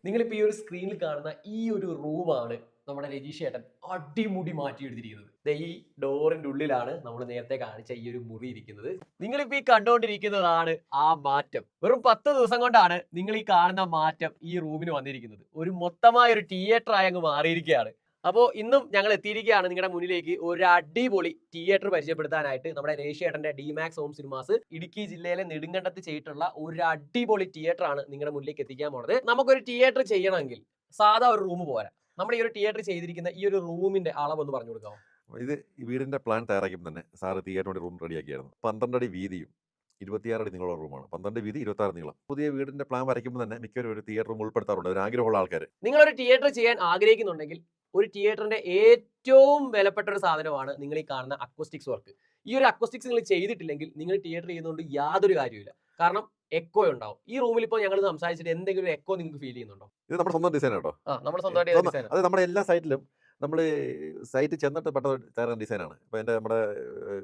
നിങ്ങളിപ്പോൾ ഈ ഒരു സ്ക്രീനിൽ കാണുന്ന ഈ ഒരു റൂമാണ് നമ്മുടെ രജീഷ് ഏട്ടൻ അടിമുടി മാറ്റിയെടുത്തിരിക്കുന്നത്. ദേ ഈ ഡോറിന്റെ ഉള്ളിലാണ് നമ്മൾ നേരത്തെ കാണിച്ച ഈ ഒരു മുറി ഇരിക്കുന്നത്. നിങ്ങളിപ്പോൾ ഈ കണ്ടുകൊണ്ടിരിക്കുന്നതാണ് ആ മാറ്റം. വെറും 10 ദിവസം കൊണ്ടാണ് നിങ്ങൾ ഈ കാണുന്ന മാറ്റം ഈ റൂമിന് വന്നിരിക്കുന്നത്. ഒരു മൊത്തമായ ഒരു തിയേറ്റർ ആയി അങ്ങ് മാറിയിരിക്കുകയാണ്. അപ്പോൾ ഇന്നും ഞങ്ങൾ എത്തിയിരിക്കുകയാണ് നിങ്ങളുടെ മുന്നിലേക്ക് ഒരു അടിപൊളി തിയേറ്റർ പരിചയപ്പെടുത്താനായിട്ട്. നമ്മുടെ രജീഷ് ഏട്ടന്റെ ഡിമാക്സ് ഹോം സിനിമാസ് ഇടുക്കി ജില്ലയിലെ നെടുങ്കണ്ടത്ത് ചെയ്തിട്ടുള്ള ഒരു അടിപൊളി തിയേറ്റർ ആണ് നിങ്ങളുടെ മുന്നിലേക്ക് എത്തിക്കാൻ പോണത്. നമുക്കൊരു തിയേറ്റർ ചെയ്യണമെങ്കിൽ സാധാ ഒരു റൂം പോരാ. നമ്മുടെ ഈ ഒരു തിയേറ്റർ ചെയ്തിരിക്കുന്ന ഈ ഒരു റൂമിന്റെ അളവൊന്ന് പറഞ്ഞു കൊടുക്കാമോ? ഇത് ഈ വീടിന്റെ പ്ലാൻ തയ്യാറാക്കിയപ്പോൾ തന്നെ സാറ് തിയേറ്ററിന്റെ റൂം റെഡിയാക്കിയായിരുന്നു. 12 അടി വീതിയും 26 അടി നീളമുള്ള റൂമാണ്. 12 വീതി 26 നീളം. പുതിയ വീടിന്റെ പ്ലാൻ വരയ്ക്കുമ്പോൾ തന്നെ മിക്കവരും ഒരു തിയേറ്റർ റൂം ഉൾപ്പെടുത്താറുണ്ട്. ഒരു ആഗ്രഹമുള്ള ആൾക്കാർ. നിങ്ങളൊരു തിയേറ്റർ ചെയ്യാൻ ആഗ്രഹിക്കുന്നുണ്ടെങ്കിൽ ഒരു തിയേറ്ററിന്റെ ഏറ്റവും വിലപ്പെട്ട ഒരു സാധനമാണ് നിങ്ങൾ ഈ കാണുന്ന അക്വസ്റ്റിക്സ് വർക്ക്. ഈ ഒരു അക്വസ്റ്റിക്സ് നിങ്ങൾ ചെയ്തിട്ടില്ലെങ്കിൽ നിങ്ങൾ തിയേറ്റർ ചെയ്യുന്നതുകൊണ്ട് യാതൊരു കാര്യമില്ല. കാരണം എക്കോ ഉണ്ടാവും. ഈ റൂമിൽ ഇപ്പോൾ ഞങ്ങൾ സംസാരിച്ചിട്ട് എന്തെങ്കിലും ഒരു എക്കോ നിങ്ങൾക്ക് ഫീൽ ചെയ്യുന്നുണ്ടോ? ഇത് നമ്മുടെ സ്വന്തം ഡിസൈൻ കേട്ടോ. നമ്മുടെ സ്വന്തമായിട്ട് ഡിസൈൻ. അത് നമ്മുടെ എല്ലാ സൈറ്റിലും നമ്മൾ സൈറ്റ് ചെന്നിട്ട് പെട്ടെന്ന് തയ്യാറാன ഡിസൈനാണ്. ഇപ്പോൾ നമ്മുടെ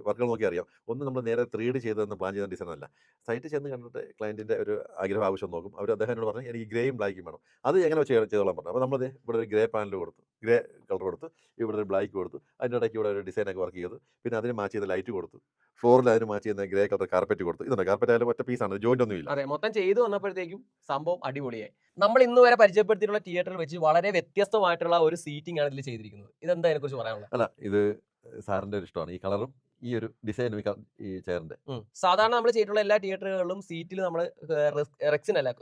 വർക്കുകൾ നോക്കി അറിയാം. ഒന്നും നമ്മൾ നേരെ 3D ചെയ്തതെന്ന് പ്ലാൻ ചെയ്ത ഡിസൈനല്ല. സൈറ്റ് ചെന്ന് കണ്ടിട്ട് ക്ലയൻറ്റിൻ്റെ ഒരു ആഗ്രഹം ആവശ്യം നോക്കും. അവർ അദ്ദേഹത്തിനോട് പറഞ്ഞു എനിക്ക് ഗ്രേയും ബ്ലാക്കും വേണം. അത് എങ്ങനെ ചെയ്തോളാൻ പറഞ്ഞു. അപ്പോൾ നമ്മൾ ഇവിടെ ഒരു ഗ്രേ പാനൽ കൊടുത്തു, ഗ്രേ കളർ കൊടുത്തു, ഇവിടെ ഒരു ബ്ലാക്ക് കൊടുത്തു, അതിൻ്റെ ഇടയ്ക്ക് ഇവിടെ ഒരു ഡിസൈനൊക്കെ വർക്ക് ചെയ്തു. പിന്നെ അതിന് മാച്ച് ചെയ്ത ലൈറ്റ് കൊടുത്തു, ഫ്ലോറിൽ അതിന് മാച്ച് ചെയ്യുന്ന ഗ്രേ കളർ കാർപ്പറ്റ് കൊടുത്തു. ഇതുണ്ട് കാർപ്പറ്റ് ആയാലും ഒറ്റ പീസാണ്, ജോയിന്റ് ഒന്നും ഇല്ല. അതെ, മൊത്തം ചെയ്തു വന്നപ്പോഴത്തേക്കും സംഭവം അടിപൊളിയായി. നമ്മൾ ഇന്ന് വരെ പരിചയപ്പെടുത്തിയിട്ടുള്ള തിയേറ്ററിൽ വെച്ച് വളരെ വ്യത്യസ്തമായിട്ടുള്ള ഒരു സീറ്റിംഗ് ആണ് ഇതിൽ ചെയ്തിരിക്കുന്നത്. ഇതെന്താ അതിനെക്കുറിച്ച് പറയാനുള്ളത്? അല്ല, ഇത് സാറിൻ്റെ ഒരു ഇഷ്ടമാണ് ഈ കളറും ഈ ഒരു ഡിസൈനും ഈ ചെയറിന്റെ. സാധാരണ നമ്മൾ ചെയ്തിട്ടുള്ള എല്ലാ തിയേറ്ററുകളിലും സീറ്റിൽ നമ്മൾ റെക്സിൻ അല്ല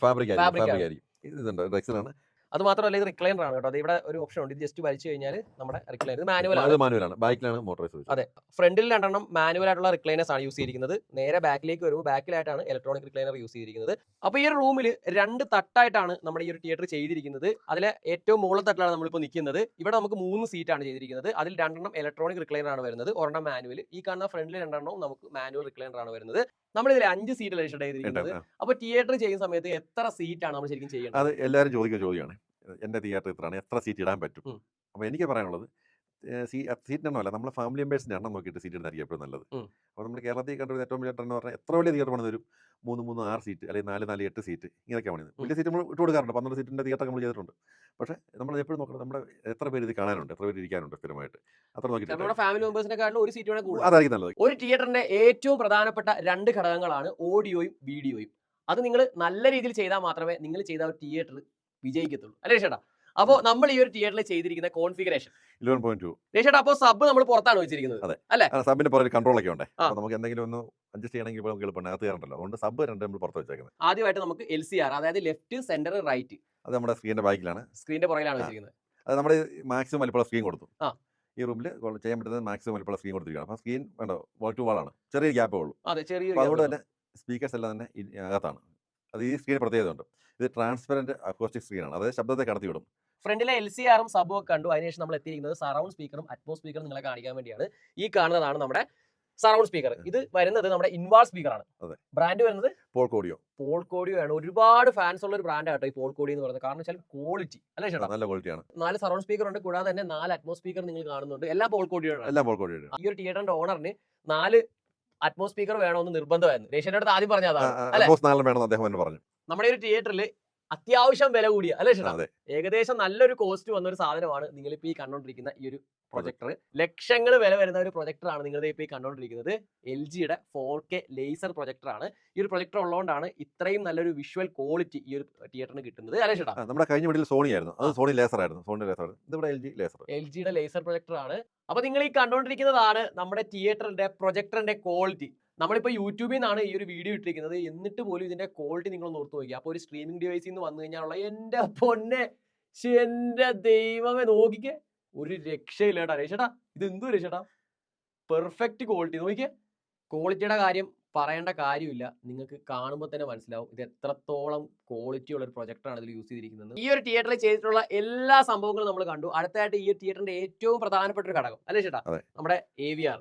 ഫാബ്രിക് ആയിരിക്കും. ഇതുണ്ട് റെക്സിനാണ്. അത് മാത്രമല്ല ഇത് റിക്ലൈനർ ആണ് കേട്ടോ. അത് ഇവിടെ ഒരു ഓപ്ഷൻ ഉണ്ട്. ഇത് ജസ്റ്റ് വലിച്ചു കഴിഞ്ഞാൽ നമ്മുടെ റിക്ലൈനർ മാനുവലാണ്. ബാക്കിലാണ് മോട്ടോറൈസ്. അതെ, ഫ്രണ്ടിൽ 2 മാനുവൽ ആയിട്ടുള്ള റിക്ലൈനേഴ്സ് ആണ് യൂസ് ചെയ്തിരിക്കുന്നത്. നേരെ ബാക്കിലേക്ക് വരുമ്പോൾ ബാക്കിലായിട്ടാണ് ഇലക്ട്രോണിക് റിക്ലൈനർ യൂസ് ചെയ്തിരിക്കുന്നത്. അപ്പോൾ ഈ ഒരു റൂമിൽ 2 തട്ടായിട്ടാണ് നമ്മുടെ ഈ ഒരു തിയേറ്റർ ചെയ്തിരിക്കുന്നത്. അതിലെ ഏറ്റവും മുകളിൽ തട്ടിലാണ് നമ്മളിപ്പോൾ നിൽക്കുന്നത്. ഇവിടെ നമുക്ക് 3 സീറ്റാണ് ചെയ്തിരിക്കുന്നത്. അതിൽ 2 ഇലക്ട്രോണിക് റിക്ലൈനർ ആണ് വരുന്നത്, 1 മാനുവൽ. ഈ കാണുന്ന ഫ്രണ്ടിൽ 2 നമുക്ക് മാനുവൽ റിക്ലൈനർ ആണ് വരുന്നത്. നമ്മളിതിൽ 5 സീറ്റ് രജിസ്റ്റർ ചെയ്തിരിക്കുന്നത്. അപ്പോൾ തിയേറ്റർ ചെയ്യുന്ന സമയത്ത് എത്ര സീറ്റാണ് നമ്മൾ ശരിക്കും ചെയ്യേണ്ടത്? അത് എല്ലാവരും ചോദിക്കുന്ന ചോദ്യമാണ്. എൻ്റെ തിയേറ്റർ ഇത്രയാണ്, എത്ര സീറ്റ് ഇടാൻ പറ്റും? അപ്പോൾ എനിക്ക് പറയാനുള്ളത് സീറ്റിൻ്റെ എണ്ണമല്ല, നമ്മളെ ഫാമിലി മെമ്പേഴ്സിൻ്റെ എണ്ണം നോക്കിയിട്ട് സീറ്റ് ഇടുന്നതായിരിക്കും എപ്പോഴും നല്ലത്. അപ്പോൾ നമ്മൾ കേരളത്തിൽ കണ്ടുവരുന്ന ഏറ്റവും വലിയ ട്രെൻഡ് എന്ന് പറഞ്ഞാൽ എത്ര വലിയ തിയേറ്റർ പണിത് വരും 3 6 സീറ്റ് അല്ലെങ്കിൽ 4 8 സീറ്റ് ഇങ്ങനെയൊക്കെ പണിത്. വലിയ സീറ്റ് നമ്മൾ ഇട്ട് കൊടുക്കാറുണ്ട്. 12 സീറ്റിൻ്റെ തിയേറ്റർ നമ്മൾ ചെയ്തിട്ടുണ്ട്. പക്ഷേ നമ്മൾ എപ്പോഴും നോക്കണം നമ്മുടെ എത്ര പേര് ഇത് കാണാനുണ്ട്, എത്ര പേര് ഇരിക്കാനുണ്ട് സ്ഥിരമായിട്ട്. അത്ര നോക്കിയിട്ട് നമ്മുടെ ഫാമിലി മെമ്പേഴ്സിനെക്കാളും ഒരു സീറ്റ് കൂടുതൽ അതായിരിക്കും നല്ലത്. ഒരു തിയേറ്ററിന്റെ ഏറ്റവും പ്രധാനപ്പെട്ട 2 ഘടകങ്ങളാണ് ഓഡിയോയും വീഡിയോയും. അത് നിങ്ങൾ നല്ല രീതിയിൽ ചെയ്താൽ മാത്രമേ നിങ്ങൾ ചെയ്ത ഒരു തിയേറ്റർ വിജയിക്കത്തുള്ളൂ, അല്ലേ ചേട്ടാ? അപ്പോൾ നമ്മൾ ഈ ഒരു തിയേറ്ററിൽ ചെയ്തിരിക്കുന്ന കോൺഫിഗറേഷൻ 11.2. ചേട്ടാ, അപ്പോൾ സബ് നമ്മൾ പുറത്താണ് വെച്ചിരിക്കുന്നത്. അതെ അല്ലേ? സബിന്റെ പുറകിൽ കൺട്രോൾ ഒക്കെ ഉണ്ട്. നമുക്ക് എന്തെങ്കിലും ഒന്ന് അഡ്ജസ്റ്റ് ചെയ്യണമെങ്കിൽ നമുക്ക് എളുപ്പമാണ്, അകത്ത് കയറണ്ടല്ലോ. അതുകൊണ്ട് സബ് 2 നമ്മൾ പുറത്ത് വെച്ചേക്കുന്നത്. ആദ്യമായിട്ട് നമുക്ക് LCR, അതായത് ലെഫ്റ്റ് സെന്റർ റൈറ്റ്, അത് നമ്മുടെ സ്ക്രീനിന്റെ ബാക്കിലാണ്, സ്ക്രീനിന്റെ പുറകിലാണ് വെച്ചിരിക്കുന്നത്. അത് നമ്മൾ മാക്സിമം വലിപ്പമുള്ള സ്ക്രീൻ കൊടുത്തു. ഈ റൂമിൽ ചെയ്യാൻ പറ്റുന്നത് മാക്സിമം വലിപ്പമുള്ള സ്ക്രീൻ കൊടുത്തിരിക്കുകയാണ്. അപ്പോൾ സ്ക്രീൻ വേണ്ടോ വാൾ ടു വാളാണ്, ചെറിയ ഗ്യാപ്പേ ഉള്ളൂ. അതെ, ചെറിയ. അതുകൊണ്ട് തന്നെ സ്പീക്കേഴ്സ് എല്ലാം തന്നെ അകത്താണ്. അത് ഈ സ്ക്രീൻ പ്രത്യേകത ഉണ്ട്. ഇത് ട്രാൻസ്പെറന്റ് അക്കോസ്റ്റിക് സ്ക്രീനാണ്, അതായത് ശബ്ദത്തെ കടത്തിവിടും. ഫ്രണ്ടിലെ LCRും സബും ഒക്കെ കണ്ടു. അതിനുശേഷം നമ്മൾ എത്തിയിരിക്കുന്നത് സറൗണ്ട് സ്പീക്കറും അറ്റ്മോസ് സ്പീക്കറും നിങ്ങളെ കാണിക്കാൻ വേണ്ടിയാണ്. ഈ കാണുന്നതാണ് നമ്മുടെ സറൗണ്ട് സ്പീക്കർ. ഇത് വരുന്നത് നമ്മുടെ ഇൻവാൾ സ്പീക്കറാണ്. ബ്രാൻഡ് വരുന്നത് പോൾകോഡിയോ ആണ്. ഒരുപാട് ഫാൻസ് ഉള്ള ഒരു ബ്രാൻഡ് ആട്ടോ ഈ പോൾകോഡിയോ എന്ന് പറയുന്നത്. കാരണം വെച്ചാൽ ക്വാളിറ്റി അല്ലേ ചേട്ടാ? നല്ല ക്വാളിറ്റിയാണ്. 4 സറൗണ്ട് സ്പീക്കർ ഉണ്ട്, കൂടാതെ തന്നെ 4 അറ്റ്മോസ് സ്പീക്കർ നിങ്ങൾ കാണുന്നുണ്ട്. എല്ലാം പോൾകോഡിയോ ആണ്. ഈ ഒരു തിയേറ്ററിന്റെ ഓണറിന് 4 അറ്റ്മോസ് സ്പീക്കർ വേണമെന്ന് നിർബന്ധമായിരുന്നു. രേഷന്റെ അടുത്ത് ആദ്യം പറഞ്ഞതാണ്. നമ്മുടെ ഒരു തിയേറ്ററിൽ അത്യാവശ്യം വില കൂടിയ അല്ലേ ചേട്ടാ? ഏകദേശം നല്ലൊരു കോസ്റ്റ് വന്ന ഒരു സാധനമാണ് നിങ്ങളിപ്പോ ഈ കണ്ടോണ്ടിരിക്കുന്ന ഈ ഒരു പ്രൊജക്ടർ. ലക്ഷങ്ങൾ വില വരുന്ന ഒരു പ്രൊജക്ടറാണ് നിങ്ങൾ ഇപ്പോൾ ഈ കണ്ടോണ്ടിരിക്കുന്നത്. LGയുടെ 4K ലേസർ പ്രൊജക്ടറാണ്. ഈ ഒരു പ്രൊജക്ടർ ഉള്ളതുകൊണ്ടാണ് ഇത്രയും നല്ലൊരു വിഷ്വൽ ക്വാളിറ്റി ഈ ഒരു തിയേറ്ററിന് കിട്ടുന്നത്, അല്ലേ ചേട്ടാ? നമ്മുടെ കഴിഞ്ഞ വീട്ടിൽ സോണി ആയിരുന്നു, അത് സോണി ലേസർ ആയിരുന്നു. ഇതിവിടെ LGയുടെ ലേസർ പ്രൊജക്ടറാണ്. അപ്പൊ നിങ്ങൾ ഈ കണ്ടോണ്ടിരിക്കുന്നതാണ് നമ്മുടെ തിയേറ്ററിന്റെ പ്രൊജക്ടറിന്റെ ക്വാളിറ്റി. നമ്മളിപ്പോൾ യൂട്യൂബിൽ നിന്നാണ് ഈ ഒരു വീഡിയോ ഇട്ടിരിക്കുന്നത്, എന്നിട്ട് പോലും ഇതിന്റെ ക്വാളിറ്റി നിങ്ങൾ ഓർത്ത് നോക്കി. അപ്പോൾ ഒരു സ്ട്രീമിംഗ് ഡിവൈസിൽ നിന്ന് വന്നു കഴിഞ്ഞാലുള്ള എൻ്റെ പൊന്നെ, എൻ്റെ ദൈവമേ, നോക്കിക്കേ, ഒരു രക്ഷയില്ലേട്ടാ രക്ഷേട്ടാ. ഇത് എന്തോ രക്ഷേട്ടാ, പെർഫെക്റ്റ് ക്വാളിറ്റി. നോക്കിക്കേ, ക്വാളിറ്റിയുടെ കാര്യം പറയേണ്ട കാര്യമില്ല. നിങ്ങൾക്ക് കാണുമ്പോൾ തന്നെ മനസ്സിലാവും ഇത് എത്രത്തോളം ക്വാളിറ്റി ഉള്ള ഒരു പ്രൊജക്ടറാണ് ഇതിൽ യൂസ് ചെയ്തിരിക്കുന്നത്. ഈ ഒരു തിയേറ്ററിൽ ചെയ്തിട്ടുള്ള എല്ലാ സംഭവങ്ങളും നമ്മൾ കണ്ടു. അടുത്തായിട്ട് ഈ തിയേറ്ററിന്റെ ഏറ്റവും പ്രധാനപ്പെട്ട ഒരു ഘടകം അല്ലേ ചേട്ടാ, നമ്മുടെ AVR.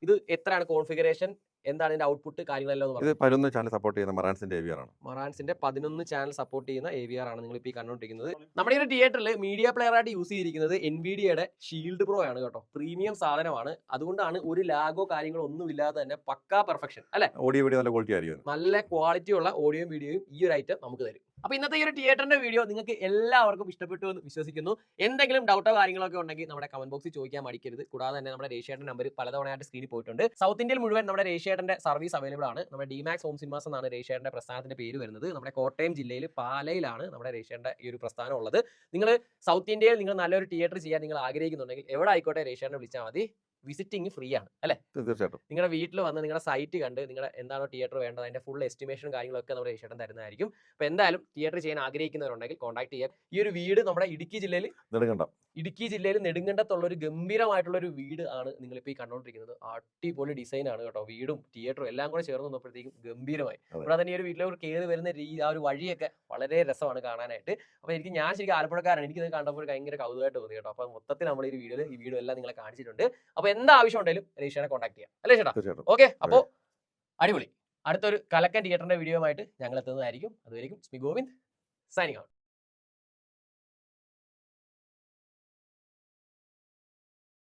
ഇത് എത്രയാണ് കോൺഫിഗറേഷൻ, എന്താണ് ഇതിന്റെ ഔട്ട്പുട്ട്, കാര്യങ്ങളെല്ലാം? ഇത് 11 ചാനൽ സപ്പോർട്ട് ചെയ്യുന്ന മറാൻസിന്റെ AVR ആണ്. മറാൻസിന്റെ 11 ചാനൽ സപ്പോർട്ട് ചെയ്യുന്ന AVR ആണ് നിങ്ങൾ ഇപ്പോൾ ഈ കണ്ടുകൊണ്ടിരിക്കുന്നത്. നമ്മുടെ ഈ ഒരു തിയേറ്ററിൽ മീഡിയ പ്ലെയർ ആയിട്ട് യൂസ് ചെയ്തിരിക്കുന്നത് NVIDIAയുടെ ഷീൽഡ് പ്രോ ആണ് കേട്ടോ. പ്രീമിയം സാധനമാണ്. അതുകൊണ്ടാണ് ഒരു ലാഗോ കാര്യങ്ങളോ ഒന്നും ഇല്ലാതെ തന്നെ പക്കാ പെർഫെക്ഷൻ അല്ലെ? ഓഡിയോ വീഡിയോ നല്ല ക്വാളിറ്റി ആയിരിക്കും. നല്ല ക്വാളിറ്റി ഉള്ള ഓഡിയോയും വീഡിയോയും ഈ ഒരു ഐറ്റം നമുക്ക് തരും. അപ്പൊ ഇന്നത്തെ ഈ ഒരു തിയേറ്ററിന്റെ വീഡിയോ നിങ്ങൾക്ക് എല്ലാവർക്കും ഇഷ്ടപ്പെട്ടു എന്ന് വിശ്വസിക്കുന്നു. എന്തെങ്കിലും ഡൗട്ടോ കാര്യങ്ങളൊക്കെ ഉണ്ടെങ്കിൽ നമ്മുടെ കമന്റ് ബോക്സിൽ ചോദിക്കാൻ മടിക്കരുത്. കൂടാതെ തന്നെ നമ്മുടെ രേഷ്യേട്ടൻ നമ്പർ പലതവണയായിട്ട് സ്ക്രീനിൽ പോയിട്ടുണ്ട്. സൗത്ത് ഇന്ത്യയിൽ മുഴുവൻ നമ്മുടെ രേഷ്യേട്ടന്റെ സർവീസ് അവൈലബിൾ ആണ്. നമ്മുടെ ഡിമാക്സ് ഹോം സിനിമാസ് എന്നാണ് രേഷ്യേട്ടന്റെ പ്രസ്ഥാനത്തിന്റെ പേര് വരുന്നത്. നമ്മുടെ കോട്ടയം ജില്ലയിൽ പാലയിലാണ് നമ്മുടെ രേഷ്യേട്ടന്റെ ഈ ഒരു പ്രസ്ഥാനം ഉള്ളത്. നിങ്ങൾ സൗത്ത് ഇന്ത്യയിൽ നിങ്ങൾ നല്ലൊരു തിയേറ്റർ ചെയ്യാൻ നിങ്ങൾ ആഗ്രഹിക്കുന്നുണ്ടെങ്കിൽ എവിടെ ആയിക്കോട്ടെ രേഷ്യേട്ടനെ വിളിച്ചാൽ മതി. വിസിറ്റിംഗ് ഫ്രീ ആണ് അല്ലേ? തീർച്ചയായിട്ടും. നിങ്ങളുടെ വീട്ടിൽ വന്ന് നിങ്ങളുടെ സൈറ്റ് കണ്ട് നിങ്ങളുടെ എന്താണോ തിയേറ്റർ വേണ്ടത് അതിന്റെ ഫുൾ എസ്റ്റിമേഷൻ കാര്യങ്ങളൊക്കെ നമ്മുടെ രേഷ്യേട്ടൻ തരുന്നതായിരിക്കും. അപ്പോൾ എന്തായാലും തിയേറ്റർ ചെയ്യാൻ ആഗ്രഹിക്കുന്നവരുണ്ടെങ്കിൽ കോൺടാക്ട് ചെയ്യാം. ഈ ഒരു വീട് നമ്മുടെ ഇടുക്കി ജില്ലയിൽ നെടുങ്കണ്ടത്തുള്ള ഒരു ഗംഭീരമായിട്ടുള്ള ഒരു വീട് ആണ് നിങ്ങളിപ്പോൾ ഈ കണ്ടുകൊണ്ടിരിക്കുന്നത്. അടിപൊളി ഡിസൈൻ ആണ് കേട്ടോ. വീടും തിയേറ്ററും എല്ലാം കൂടെ ചേർന്ന് വന്നപ്പോഴത്തേക്കും ഗംഭീരമായി. കൂടാതെ തന്നെ ഈ ഒരു വീട്ടിലേക്ക് കയറി വരുന്ന ആ ഒരു വഴിയൊക്കെ വളരെ രസമാണ് കാണാനായിട്ട്. അപ്പോൾ ഞാൻ ശരിക്കും ആലപ്പുഴക്കാരാണ്. എനിക്കിത് കണ്ടപ്പോൾ ഭയങ്കര കൗതുകമായിട്ട് തോന്നി കേട്ടോ. അപ്പോൾ മൊത്തത്തിൽ നമ്മൾ ഈ വീഡിയോ എല്ലാം നിങ്ങളെ കാണിച്ചിട്ടുണ്ട്. അപ്പോൾ എന്താവശ്യം ഉണ്ടെങ്കിലും രേഷ്യേട്ടനെ കോൺടാക്ട് ചെയ്യാം അല്ലേ ചേട്ടാ? ഓക്കെ, അപ്പോൾ അടിപൊളി. അടുത്തൊരു കലക്കൻ തിയേറ്ററിന്റെ വീഡിയോ ആയിട്ട് ഞങ്ങൾ എത്തുന്നതായിരിക്കും. അതുവരെയും സ്മി ഗോവിന്ദ് സൈനിങ് ഔട്ട്.